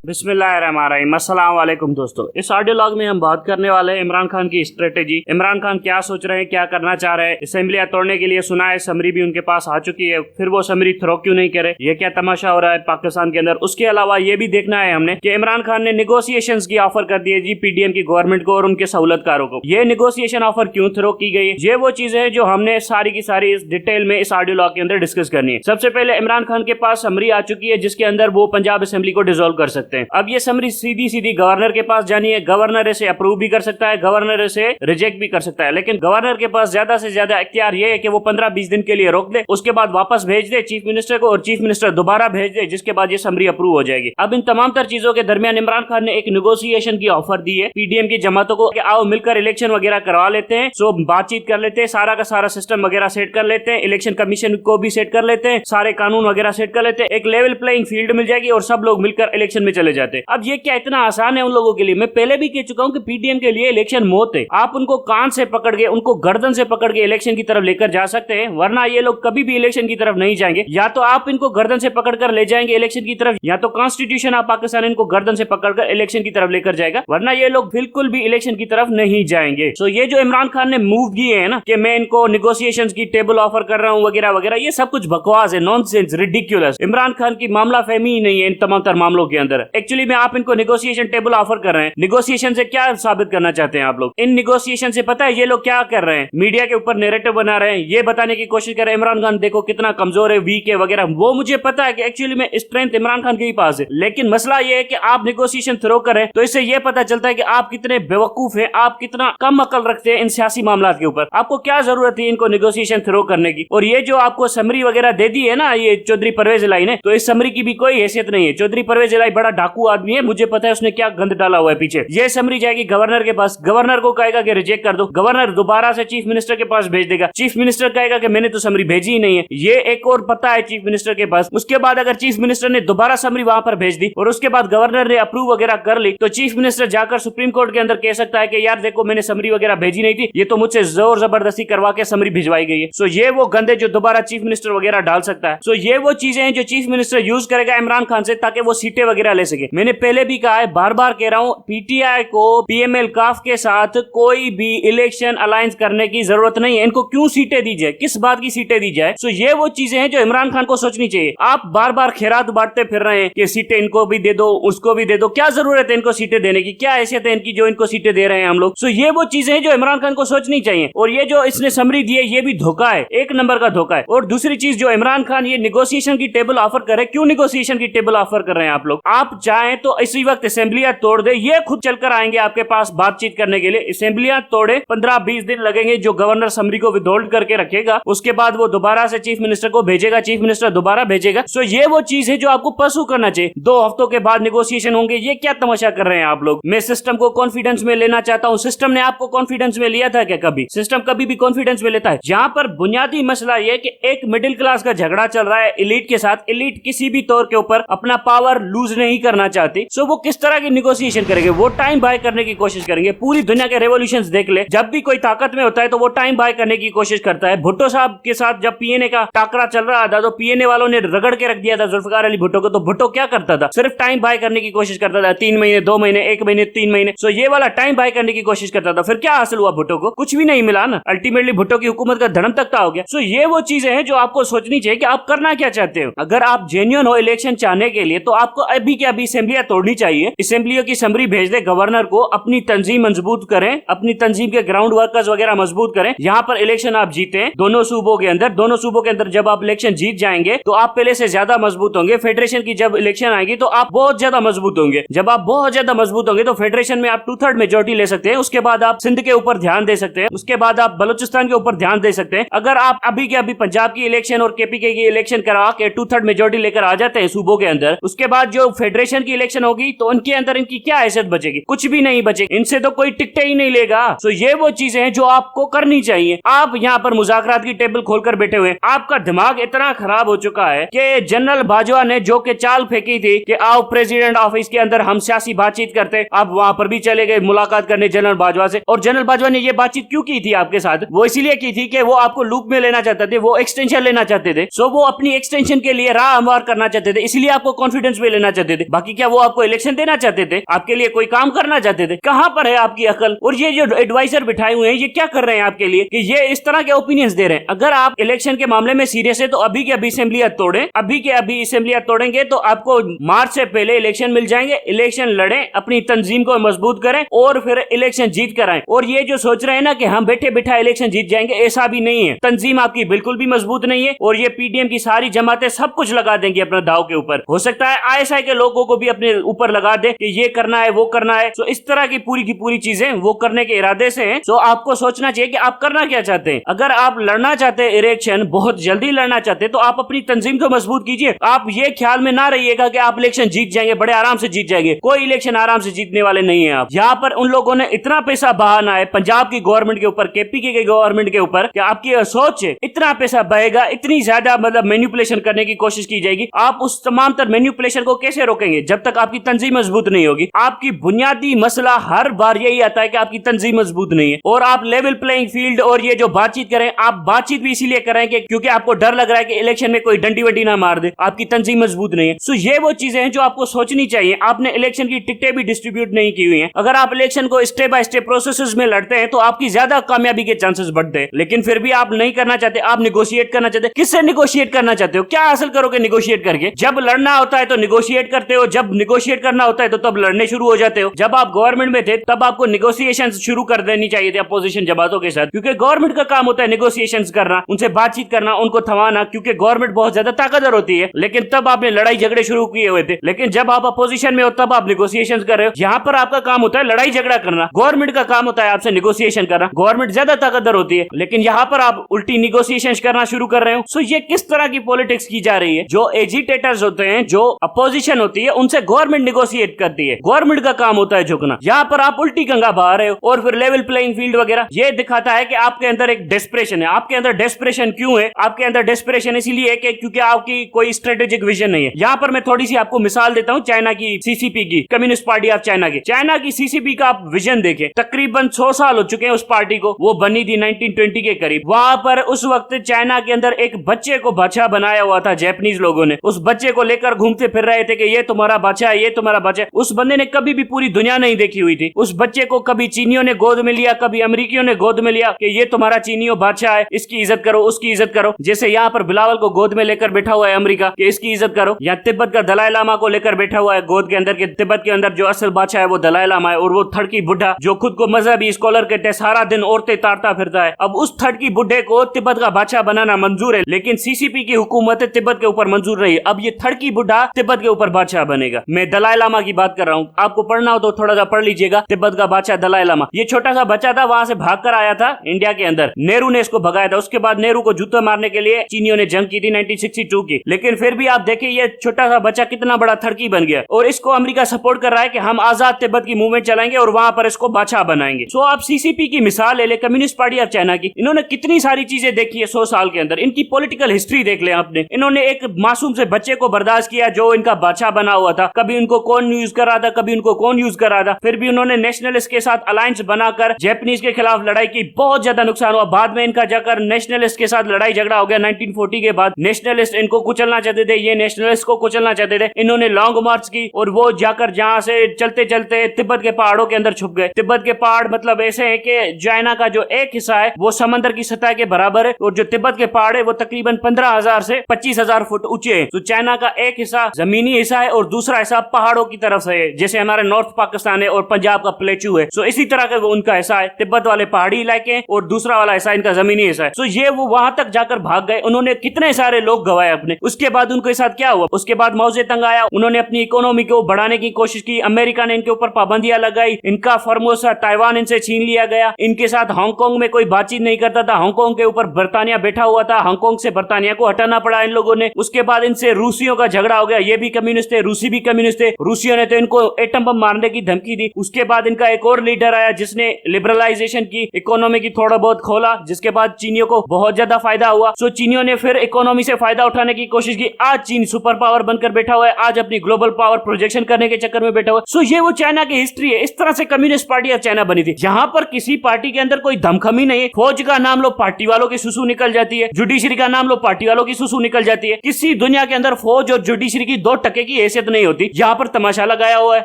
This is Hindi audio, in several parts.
बिस्मिल्लाहिर्रहमानिर्रहीम। अस्सलाम वालेकुम दोस्तों, इस ऑडियो लॉग में हम बात करने वाले हैं इमरान खान की स्ट्रेटेजी। इमरान खान क्या सोच रहे हैं, क्या करना चाह रहे हैं। असेंबलियां तोड़ने के लिए सुना है समरी भी उनके पास आ चुकी है, फिर वो समरी थ्रो क्यों नहीं करे, ये क्या तमाशा हो रहा है पाकिस्तान के अंदर। उसके अलावा ये भी देखना है हमने कि इमरान खान ने निगोशिएशंस की ऑफर कर दी है जी पीडीएम की गवर्नमेंट को और उनके सहूलतकारों को। ये निगोशिएशन ऑफर क्यों थ्रो की गई, ये वो चीजें हैं जो हमने सारी की सारी इस डिटेल में इस ऑडियो लॉग के अंदर डिस्कस करनी है। सबसे पहले इमरान खान के पास समरी आ चुकी है जिसके अंदर वो पंजाब असेंबली को डिसॉल्व कर सकते हैं। अब ये समरी सीधी सीधी गवर्नर के पास जानी है, गवर्नर इसे अप्रूव भी कर सकता है, गवर्नर इसे रिजेक्ट भी कर सकता है, लेकिन गवर्नर के पास ज्यादा से ज्यादा इख्तियार ये है कि वो 15-20 दिन के लिए रोक दे, उसके बाद वापस भेज दे चीफ मिनिस्टर को और चीफ मिनिस्टर दोबारा भेज दे, जिसके बाद ये समरी अप्रूव हो जाएगी। अब इन तमाम तर चीजों के दरमियान इमरान खान ने एक निगोशिएशन की ऑफर दी है पीडीएम की जमातों को कि आओ मिलकर इलेक्शन वगैरह करवा लेते हैं, सो बातचीत कर लेते हैं, सारा का सारा सिस्टम वगैरह सेट कर लेते हैं, इलेक्शन कमीशन को भी सेट कर लेते हैं, सारे कानून वगैरह सेट कर लेते हैं, एक लेवल प्लेइंग फील्ड मिल जाएगी और सब लोग मिलकर इलेक्शन में चले जाते हैं। अब ये क्या इतना आसान है उन लोगों के लिए। मैं पहले भी कह चुका हूं कि पीडीएम के लिए इलेक्शन मौत है। आप उनको कान से पकड़ के, उनको गर्दन से पकड़ के इलेक्शन की तरफ लेकर जा सकते हैं, वरना ये लोग कभी भी इलेक्शन की तरफ नहीं जाएंगे। या तो आप इनको गर्दन से पकड़कर ले जाएंगे इलेक्शन की तरफ, या तो कॉन्स्टिट्यूशन ऑफ पाकिस्तान इनको गर्दन से पकड़कर इलेक्शन की तरफ लेकर जाएगा, वरना ये लोग बिल्कुल भी इलेक्शन की तरफ नहीं जाएंगे। सो ये जो इमरान खान ने मूव किए हैं ना कि मैं इनको निगोशिएशंस की टेबल ऑफर कर रहा हूं वगैरह वगैरह, ये सब कुछ बकवास है, नॉनसेंस, रिडिक्युलस। इमरान खान की मामला फहमी ही नहीं है इन तमाम तर मामलों के अंदर। एक्चुअली में आप इनको निगोशिएशन टेबल ऑफर कर रहे हैं, निगोशिएशन से क्या साबित करना चाहते हैं आप लोग। इन निगोशिएशन से पता है ये लोग क्या कर रहे हैं, मीडिया के ऊपर नैरेटिव बना रहे हैं, ये बताने की कोशिश कर रहे हैं इमरान खान देखो कितना कमजोर है, वीक है वगैरह। वो मुझे पता है कि एक्चुअली में स्ट्रेंथ इमरान खान के ही पास है, लेकिन मसला ये है कि आप निगोशिएशन थ्रो करें तो इससे ये पता चलता है कि आप कितने बेवकूफ हैं, आप कितना कम अकल रखते हैं इन सियासी मामला के ऊपर। आपको क्या जरूरत है इनको निगोशिएशन थ्रो करने की। और ये जो आपको समरी वगैरह दे दी है ना ये चौधरी परवेज इलाई ने, तो इस समरी की भी कोई हैसियत नहीं है। चौधरी परवेज इलाई बड़ा डाकू आदमी है, मुझे पता है उसने क्या गंद डाला हुआ है पीछे। ये समरी जाएगी गवर्नर के पास, गवर्नर को कहेगा कि रिजेक्ट कर दो, गवर्नर दोबारा से चीफ मिनिस्टर के पास भेज देगा, चीफ मिनिस्टर कहेगा कि मैंने तो समरी भेजी ही नहीं है, ये एक और पता है चीफ मिनिस्टर के पास। उसके बाद अगर चीफ मिनिस्टर ने दोबारा समरी वहां पर भेज दी और उसके बाद गवर्नर ने अप्रूव वगैरह कर ली, तो चीफ मिनिस्टर जाकर सुप्रीम कोर्ट के अंदर कह सकता है कि यार देखो मैंने समरी वगैरह भेजी नहीं थी, ये तो मुझसे जोर जबरदस्ती करवा के समरी भिजवाई गई है। सो ये वो गंदे जो दोबारा चीफ मिनिस्टर वगैरह डाल सकता है। सो ये वो चीजें हैं जो चीफ मिनिस्टर यूज करेगा इमरान खान से ताकि वो सीटें वगैरह ले सके। मैंने पहले भी कहा है, बार बार कह रहा हूं, पीटीआई को पीएमएल काफ के साथ कोई भी इलेक्शन अलायंस करने की जरूरत नहीं है। इनको क्यों सीटें दी जाए, किस बात की सीटें दी जाए। सो ये वो चीजें हैं जो इमरान खान को सोचनी चाहिए। आप बार बार खैरात बांटते फिर रहे हैं कि सीटें इनको भी दे दो उसको भी दे दो, क्या जरूरत है इनको सीटें देने की, क्या हैसियत है इनकी जो इनको सीटें दे रहे हैं हम लोग। सो ये वो चीजें हैं जो इमरान खान को सोचनी चाहिए। और ये जो इसने समरी दी है ये भी धोखा है, एक नंबर का धोखा है। और दूसरी चीज जो इमरान खान ये निगोशिएशन की टेबल ऑफर कर रहे हैं, क्यों निगोशिएशन की टेबल ऑफर कर रहे हैं आप लोग। आप चाहें तो इसी वक्त असेंबलियां तोड़ दे, ये खुद चलकर आएंगे आपके पास बातचीत करने के लिए। असेंबलियां तोड़े, 15-20 दिन लगेंगे जो गवर्नर समरी को विदहोल्ड करके रखेगा, उसके बाद वो दोबारा से चीफ मिनिस्टर को भेजेगा, चीफ मिनिस्टर दोबारा भेजेगा। सो ये वो चीज है जो आपको परसू करना चाहिए। 2 हफ्तों के बाद निगोशिएशन होंगे, ये क्या तमाशा कर रहे हैं आप लोग। मैं सिस्टम को कॉन्फिडेंस में लेना चाहता हूं, सिस्टम ने आपको कॉन्फिडेंस में लिया था क्या कभी? सिस्टम कभी भी कॉन्फिडेंस में लेता है? जहां पर बुनियादी मसला यह कि एक मिडिल क्लास का झगड़ा चल रहा है एलीट के साथ, एलीट किसी भी तौर के ऊपर अपना पावर लूज नहीं करना चाहती, सो वो किस तरह की निगोशिएशन करेंगे, वो टाइम बाय करने की कोशिश करेंगे। पूरी दुनिया के रेवोल्यूशंस देख ले, जब भी कोई ताकत में होता है तो वो टाइम बाय करने की कोशिश करता है। भुट्टो साहब के साथ जब पीएनए का टाकरा चल रहा था तो पीएनए वालों ने रगड़ के रख दिया था जुल्फिकार अली भुट्टो को, तो भुट्टो क्या करता था, सिर्फ टाइम बाय करने की कोशिश करता था। 3 महीने, 2 महीने, 1 महीने, 3 महीने, सो ये वाला टाइम बाय करने की कोशिश करता था। फिर क्या हासिल हुआ भुट्टो को? कुछ भी नहीं मिला ना। अल्टीमेटली भुट्टो की हुकूमत का धर्म तख्ता हो गया। सो ये वो चीजें हैं जो आपको सोचनी चाहिए कि आप करना क्या चाहते हो। अगर आप जेन्युइन हो इलेक्शन चाहने के लिए तो आपको अभी के अभी असेंबलियां तोड़नी चाहिए, असेंबलियों की समरी भेज दे गवर्नर को, अपनी तंजीम मजबूत करें, अपनी तंजीम के ग्राउंड वर्कर्स वगैरह मजबूत करें। यहाँ पर इलेक्शन आप जीते दोनों सूबों के अंदर, दोनों सूबों के अंदर जब आप इलेक्शन जीत जाएंगे तो आप पहले से ज्यादा मजबूत होंगे। फेडरेशन की जब इलेक्शन आएगी तो आप बहुत ज्यादा मजबूत होंगे। जब आप बहुत ज्यादा मजबूत होंगे तो फेडरेशन में आप 2/3 मेजोरिटी ले सकते हैं। उसके बाद आप सिंध के ऊपर ध्यान दे सकते हैं, उसके बाद आप बलूचिस्तान के ऊपर ध्यान दे सकते हैं। अगर आप अभी के अभी पंजाब की इलेक्शन और केपीके की इलेक्शन करा के 2/3 मेजोरिटी लेकर आ जाते हैं सूबों के अंदर, उसके बाद जो फेडरेशन की इलेक्शन होगी तो उनके अंदर इनकी क्या हैसियत बचेगी? कुछ भी नहीं बचेगी, इनसे तो कोई टिकटे ही नहीं लेगा। तो ये वो चीजें हैं जो आपको करनी चाहिए। आप यहाँ पर मुज़ाकरात की टेबल खोलकर बैठे हुए, आपका दिमाग इतना खराब हो चुका है कि जनरल बाजवा ने जो के चाल फेंकी थी कि आओ प्रेसिडेंट ऑफिस के अंदर हम सियासी बातचीत करते, आप वहां पर भी चले गए मुलाकात करने जनरल बाजवा से। और जनरल बाजवा ने ये बातचीत क्यों की थी आपके साथ? वो इसीलिए की थी कि वो आपको लूप में लेना चाहते थे, वो एक्सटेंशन लेना चाहते थे। सो वो अपनी एक्सटेंशन के लिए राह हमवार करना चाहते थे, इसलिए आपको कॉन्फिडेंस में लेना चाहते थे। बाकी क्या वो आपको इलेक्शन देना चाहते थे? आपके लिए कोई काम करना चाहते थे? कहां पर है आपकी अकल? और ये जो एडवाइजर बिठाए हुए हैं ये क्या कर रहे हैं आपके लिए कि ये इस तरह के ओपिनियंस दे रहे हैं? अगर आप इलेक्शन के मामले में सीरियस है तो अभी के अभी असेंबलियां तोड़ें, अभी के अभी असेंबलियां तोड़ेंगे तो आपको मार्च से पहले इलेक्शन मिल जाएंगे। इलेक्शन लड़ें, अपनी तंजीम को मजबूत करें और फिर इलेक्शन जीत कर आए। और ये जो सोच रहे हैं ना कि हम बैठे बिठा इलेक्शन जीत जाएंगे, ऐसा भी नहीं है। तंजीम आपकी बिल्कुल भी मजबूत नहीं है और ये पीडीएम की सारी जमातें सब कुछ लगा देंगी अपना दाव के ऊपर। हो सकता है आईएसआई के लोगों को भी अपने ऊपर लगा दे कि ये करना है वो करना है। तो इस तरह की पूरी चीजें वो करने के इरादे से हैं। तो आपको सोचना चाहिए कि आप करना क्या चाहते हैं। अगर आप लड़ना चाहते हैं इलेक्शन, बहुत जल्दी लड़ना चाहते हैं, तो आप अपनी तंजीम को मजबूत कीजिए। आप ये ख्याल में ना रहिएगा कि आप इलेक्शन जीत जाएंगे, बड़े आराम से जीत जाएंगे। कोई इलेक्शन आराम से जीतने वाले नहीं है आप। यहाँ पर उन लोगों ने इतना पैसा बहाना है पंजाब की गवर्नमेंट के ऊपर, केपीके की गवर्नमेंट के ऊपर, कि आपकी सोच है इतना पैसा बहेगा, इतनी ज्यादा मतलब मैनिपुलेशन करने की कोशिश की जाएगी। आप उस तमाम तर मैनिपुलेशन को कैसे रोकेंगे जब तक आपकी तंजीम मजबूत नहीं होगी? आपकी बुनियादी मसला हर बार यही आता है कि आपकी तंजीम मजबूत नहीं है। और आप लेवल प्लेइंग फील्ड और ये जो बातचीत करें, आप बातचीत भी इसीलिए करें कि क्योंकि आपको डर लग रहा है कि इलेक्शन में कोई डंडी वंडी ना मार दे, आपकी तंजीम मजबूत नहीं है। सो ये वो चीजें हैं जो आपको सोचनी चाहिए। आपने इलेक्शन की टिकटें भी डिस्ट्रीब्यूट नहीं की हुई हैं। अगर आप इलेक्शन को स्टेप बाय स्टेप प्रोसेस में लड़ते हैं तो आपकी ज्यादा कामयाबी के चांसेस बढ़ते हैं। लेकिन फिर भी आप नहीं करना चाहते, आप निगोशिएट करना चाहते। किससे निगोशिएट करना चाहते हो? क्या हासिल करोगे निगोशिएट करके? जब लड़ना होता है तो निगोशिएट करते हो, जब निगोशिएट करना होता है तो तब लड़ने शुरू हो जाते हो। जब आप गवर्नमेंट में थे तब आपको निगोशिएशन शुरू कर देनी चाहिए थी अपोजिशन जमातों के साथ, क्योंकि गवर्नमेंट का काम होता है निगोशिएशन करना, उनसे बातचीत करना, उनको थमाना, क्योंकि गवर्नमेंट बहुत ज्यादा ताकतवर होती है। लेकिन तब आपने लड़ाई झगड़े शुरू किए हुए थे। लेकिन जब आप अपोजिशन में हो तब आप निगोशिएशन कर रहे हो। यहाँ पर आपका काम होता है लड़ाई झगड़ा करना, गवर्नमेंट का काम होता है आपसे निगोशिएशन करना। गवर्नमेंट ज्यादा ताकतवर होती है, लेकिन यहाँ पर आप उल्टी निगोशिएशन करना शुरू कर रहे हो। सो ये किस तरह की पॉलिटिक्स की जा रही है? जो एजिटेटर्स होते हैं, जो अपोजिशन होती है, उनसे गवर्नमेंट निगोशिएट करती है, गवर्नमेंट का काम होता है झुकना। यहाँ पर आप उल्टी गंगा बहा रहे हो और फिर लेवल प्लेइंग फील्ड वगैरह। ये दिखाता है कि आपके अंदर एक डेस्परेशन है। आपके अंदर डेस्परेशन क्यों है? आपके अंदर डेस्परेशन इसीलिए है कि क्योंकि आपकी कोई स्ट्रेटेजिक विजन नहीं है। यहाँ पर मैं थोड़ी सी आपको मिसाल देता हूँ चाइना की सीसीपी की, कम्युनिस्ट पार्टी ऑफ चाइना की। चाइना की सीसीपी का आप विजन देखें, तकरीबन 100 साल हो चुके हैं उस पार्टी को। वो बनी थी 1920 के करीब। वहां पर उस वक्त चाइना के अंदर एक बच्चे को बादशाह बनाया हुआ था जापानीज लोगों ने। उस बच्चे को लेकर घूमते फिर रहे थे कि ये तुम्हारा बादशाह है, ये तुम्हारा बादशाह। उस बंदे ने कभी भी पूरी दुनिया नहीं देखी हुई थी। उस बच्चे को कभी चीनियों ने गोद में लिया, कभी अमेरिकियों ने गोद में लिया कि ये तुम्हारा चीनियों बादशाह है, इसकी इज्जत करो, उसकी इज्जत करो। जैसे यहाँ पर बिलावल को गोद में लेकर बैठा हुआ है अमेरिका कि इसकी इज्जत करो, या तिब्बत का दलाई लामा को लेकर बैठा हुआ है गोद के अंदर के तिब्बत के अंदर जो असल बादशाह है वो दलाई लामा है। और वो थड़की बुढ़ा जो खुद को मजहबी स्कॉलर कहते हैं, सारा दिन औरतें तारता फिरता है। अब उस थड़की बुढ़े को तिब्बत का बादशाह बनाना मंजूर है, लेकिन सीसीपी की हुकूमत तिब्बत के ऊपर मंजूर नहीं। अब ये थड़की बुढ़ा तिब्बत के ऊपर बादशाह बनेगा। मैं दलाई लामा की बात कर रहा हूँ, आपको पढ़ना हो तो थोड़ा सा पढ़ लीजिएगा। तिब्बत का बादशाह दलाई लामा, ये छोटा सा बच्चा था, वहां से भागकर आया था इंडिया के अंदर। नेहरू ने इसको भगाया था। उसके बाद नेहरू को जूते मारने के लिए चीनियों ने जंग की थी 1962 की। लेकिन फिर भी आप देखिए ये छोटा सा बच्चा कितना बड़ा थड़की बन गया, और इसको अमेरिका सपोर्ट कर रहा है कि हम आजाद तिब्बत की मूवमेंट चलाएंगे और वहां पर इसको बादशाह बनाएंगे। सो आप सीसीपी की मिसाल ले ले, कम्युनिस्ट पार्टी ऑफ चाइना की। इन्होंने कितनी सारी चीजें देखी है 100 साल के अंदर। इनकी पॉलिटिकल हिस्ट्री देख ले आपने। इन्होंने एक मासूम से बच्चे को बर्दाश्त किया जो इनका बादशाह बना हुआ था। कभी उनको कौन यूज कर रहा था, कभी उनको कौन यूज कर रहा था। फिर भी उन्होंने नेशनलिस्ट के साथ अलायंस बनाकर जापानीज के खिलाफ लड़ाई की। बहुत ज्यादा नुकसान हुआ। बाद में इनका जाकर नेशनलिस्ट के साथ लड़ाई झगड़ा हो गया 1940 के बाद। नेशनलिस्ट इनको कुचलना चाहते थे, ये नेशनलिस्ट को कुचलना चाहते थे। इन्होंने लॉन्ग मार्च की और वो जाकर जहां से चलते चलते तिब्बत के पहाड़ों के अंदर छुप गए। तिब्बत के पहाड़ मतलब ऐसे है कि चाइना का जो एक हिस्सा है वो समंदर की सतह के बराबर है, और जो तिब्बत के पहाड़ है वो तकरीबन 15,000 से 25,000 फुट ऊंचे हैं। तो चाइना का एक हिस्सा जमीनी हिस्सा है और दूसरा हिस्सा पहाड़ों की तरफ से है, जैसे हमारे नॉर्थ पाकिस्तान है और पंजाब का प्लेटू है। सो इसी तरह का वो उनका हिस्सा है। तिब्बत वाले पहाड़ी इलाके हैं और दूसरा वाला हिस्सा इनका जमीनी हिस्सा है। सो ये वो वहां तक जाकर भाग गए। उन्होंने कितने सारे लोग गवाए अपने। उसके बाद उनके साथ क्या हुआ? उसके बाद माओ जेतुंग आया। उन्होंने अपनी इकोनॉमी को बढ़ाने की कोशिश की। अमेरिका ने इनके ऊपर पाबंदियां लगाई। इनका फॉर्मोसा ताइवान इनसे छीन लिया गया। इनके साथ हांगकांग में कोई बातचीत नहीं करता था। हांगकांग के ऊपर बर्तानिया बैठा हुआ था। हांगकांग से बर्तानिया को हटाना पड़ा इन लोगों ने। उसके बाद इनसे रूसियों का झगड़ा हो गया। ये भी कम्युनिस्ट थे, रूसी भी कम्युनिस्ट थे। रूसियों ने तो इनको एटम बम मारने की धमकी दी। उसके बाद इनका एक और लीडर आया जिसने लिबरलाइजेशन की, इकोनॉमी की थोड़ा बहुत खोला, जिसके बाद चीनियों को बहुत ज्यादा फायदा हुआ। सो चीनियों ने फिर इकोनॉमी से फायदा उठाने की कोशिश की। आज चीन सुपर पावर बनकर बैठा हुआ है। आज अपनी ग्लोबल पावर प्रोजेक्शन करने के चक्कर में बैठा हुआ है। सो ये वो चाइना की हिस्ट्री है। इस तरह से कम्युनिस्ट पार्टी ऑफ चाइना बनी थी। यहाँ पर किसी पार्टी के अंदर कोई दमखमी नहीं है। फौज का नाम लो पार्टी वालों की सुसु निकल जाती है। जुडिशरी का नाम लो पार्टी वालों की सुसु निकल जाती है। किसी दुनिया के अंदर फौज और जुडिशरी की 2 टके की हैसियत इज्जत नहीं होती, यहाँ पर तमाशा लगाया हुआ है।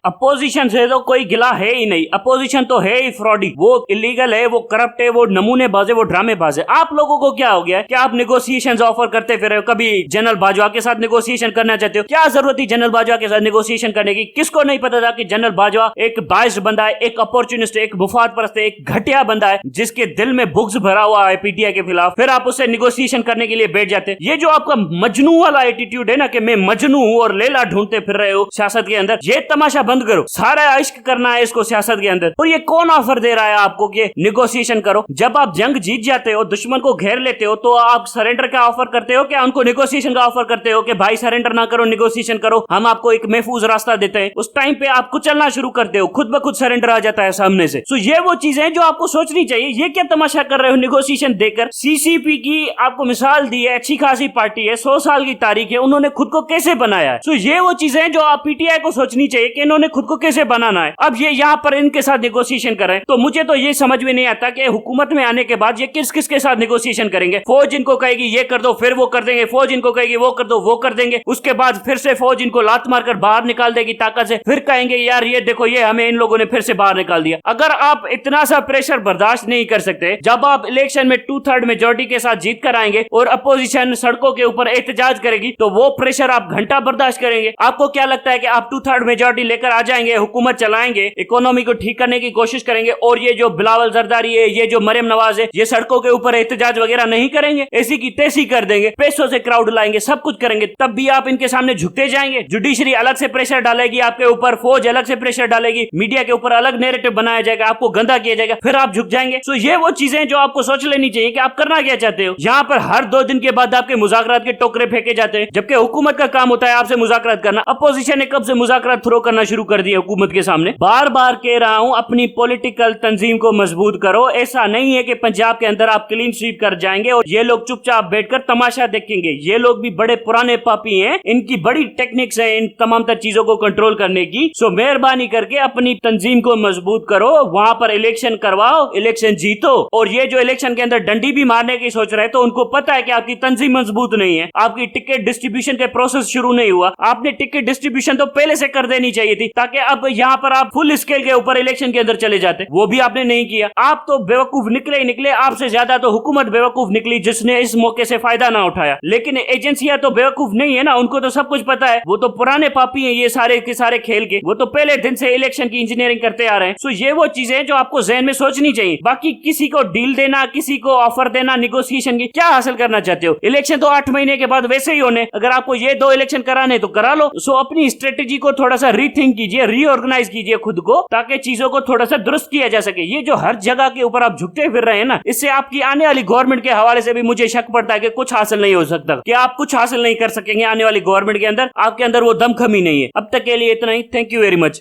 अपोजिशन से तो कोई गिला है ही नहीं, अपोजिशन तो है ही फ्रॉडी, वो इलीगल है, वो करप्ट है, वो नमूनेबाज है, वो ड्रामेबाज है। आप लोगों को क्या हो गया कि आप नेगोशिएशन ऑफर करते फिर रहे हो, कभी जनरल बाजवा के साथ नेगोशिएशन करना चाहते हो, क्या जरूरत थी जनरल बाजवा के साथ नेगोशिएशन करने की? किसको नहीं पता था कि जनरल बाजवा एक बाइस्ड बंदा है, एक अपॉर्चुनिस्ट, एक मुफाद परस्त, एक घटिया बंदा है जिसके दिल में बुग्ज भरा हुआ है पीटीआई के खिलाफ, फिर आप उससे नेगोशिएशन करने के लिए बैठ जाते। ये जो आपका मजनू वाला एटीट्यूड है ना कि मैं मजनू हूं और लेला ढूंढते फिर रहे हो सियासत के अंदर, ये तमाशा बंद करो। सारा इश्क करना है इसको सियासत के अंदर। और ये कौन ऑफर दे रहा है आपको कि नेगोशिएशन करो? जब आप जंग जीत जाते हो, दुश्मन को घेर लेते हो, तो आप सरेंडर का ऑफर करते हो क्या उनको नेगोशिएशन का ऑफर करते हो कि भाई सरेंडर ना करो, नेगोशिएशन करो, हम आपको एक महफूज रास्ता देते हैं? उस टाइम पे आप कुचलना शुरू करते हो, खुद ब खुद सरेंडर आ जाता है सामने से। तो ये वो चीजें जो आपको सोचनी चाहिए। ये क्या तमाशा कर रहे हो नेगोशिएशन देकर? सीसीपी की आपको मिसाल दी है, अच्छी खासी पार्टी है, 100 साल की तारीख है, उन्होंने खुद को कैसे बनाया है? तो ये वो चीजें जो आप पीटीआई को सोचनी चाहिए कि इन्होंने खुद को कैसे बनाना है। अब ये यहाँ पर इनके साथ नेगोशिएशन कर रहे हैं, तो मुझे तो ये समझ में नहीं आता कि हुकूमत में आने के बाद ये किस किस के साथ नेगोशिएशन करेंगे। फौज इनको कहेगी ये कर दो, फिर वो कर देंगे, फौज इनको कहेगी वो कर दो, वो कर देंगे, उसके बाद फिर से फौज इनको लात मारकर बाहर निकाल देगी ताकत से, फिर कहेंगे यार ये देखो ये हमें इन लोगों ने फिर से बाहर निकाल दिया। अगर आप इतना सा प्रेशर बर्दाश्त नहीं कर सकते, जब आप इलेक्शन में 2/3 मेजोरिटी के साथ जीत कर आएंगे और अपोजिशन सड़कों के ऊपर एहतजाज करेगी, तो वो प्रेशर आप घंटा बर्दाश्त करेंगे? आपको क्या लगता है कि आप 2/3 मेजोरिटी लेकर आ जाएंगे, हुकूमत चलाएंगे, इकोनॉमी को ठीक करने की कोशिश करेंगे, और ये जो बिलावल जरदारी है, ये जो मरियम नवाज है, ये सड़कों के ऊपर एहतजाज वगैरह नहीं करेंगे? ऐसी की तैसी कर देंगे, पैसों से क्राउड लाएंगे, सब कुछ करेंगे, तब भी आप इनके सामने झुकते जाएंगे? जुडिशरी अलग से प्रेशर डालेगी आपके ऊपर, फौज अलग से प्रेशर डालेगी, मीडिया के ऊपर अलग नैरेटिव बनाया जाएगा, आपको गंदा किया जाएगा, फिर आप झुक जाएंगे। तो ये वो चीजें जो आपको सोच लेनी चाहिए कि आप करना क्या चाहते हो। यहाँ पर हर 2 दिन के बाद आपके मुज़ाकरात के टोकरे फेंके जाते हैं, जबकि हुकूमत का काम होता है आपसे मुज़ाकरात करना। अपोजिशन ने कब से मुज़ाकरात थ्रो करना शुरू कर दिया हुकूमत के सामने। बार बार कह रहा हूं, अपनी पॉलिटिकल तंजीम को मजबूत करो। ऐसा नहीं है कि पंजाब के अंदर आप क्लीन स्वीप कर जाएंगे और ये लोग चुपचाप बैठकर तमाशा देखेंगे। ये लोग भी बड़े पुराने पापी हैं, इनकी बड़ी टेक्निक्स है इन तमाम तर चीजों को कंट्रोल करने की। सो मेहरबानी करके अपनी तंजीम को मजबूत करो, वहां पर इलेक्शन करवाओ, इलेक्शन जीतो। और ये जो इलेक्शन के अंदर डंडी भी मारने की सोच रहे हैं, तो उनको पता है कि आपकी तंजीम मजबूत नहीं है, आपकी टिकट डिस्ट्रीब्यूशन के प्रोसेस शुरू नहीं हुआ। आपने टिकट डिस्ट्रीब्यूशन तो पहले से कर देनी चाहिए थी, ताकि अब यहाँ पर आप फुल स्केल के ऊपर इलेक्शन के अंदर चले जाते। वो भी आपने नहीं किया। आप तो बेवकूफ निकले ही निकले, आपसे ज्यादा तो हुकूमत बेवकूफ निकली जिसने इस मौके से फायदा ना उठाया। लेकिन एजेंसियां तो बेवकूफ नहीं है ना, उनको तो सब कुछ पता है। वो तो पुराने पापी हैं ये सारे के सारे खेल के, वो तो पहले दिन से इलेक्शन की इंजीनियरिंग करते आ रहे हैं। सो ये वो चीजें जो आपको जहन में सोचनी चाहिए। बाकी किसी को डील देना, किसी को ऑफर देना नेगोशिएशन की, क्या हासिल करना चाहते हो? इलेक्शन तो 8 महीने के बाद वैसे ही होने, अगर आपको ये 2 इलेक्शन कराने तो करा लो। सो अपनी स्ट्रेटेजी को थोड़ा सा रीथिंक कीजिए, रीऑर्गेनाइज कीजिए खुद को, ताकि चीजों को थोड़ा सा दुरुस्त किया जा सके। ये जो हर जगह के ऊपर आप झुकते फिर रहे हैं ना, इससे आपकी आने वाली गवर्नमेंट के हवाले से भी मुझे शक पड़ता है कि कुछ हासिल नहीं हो सकता, कि आप कुछ हासिल नहीं कर सकेंगे आने वाली गवर्नमेंट के अंदर। आपके अंदर वो दमखमी नहीं है। अब तक के लिए इतना ही। Thank you very much.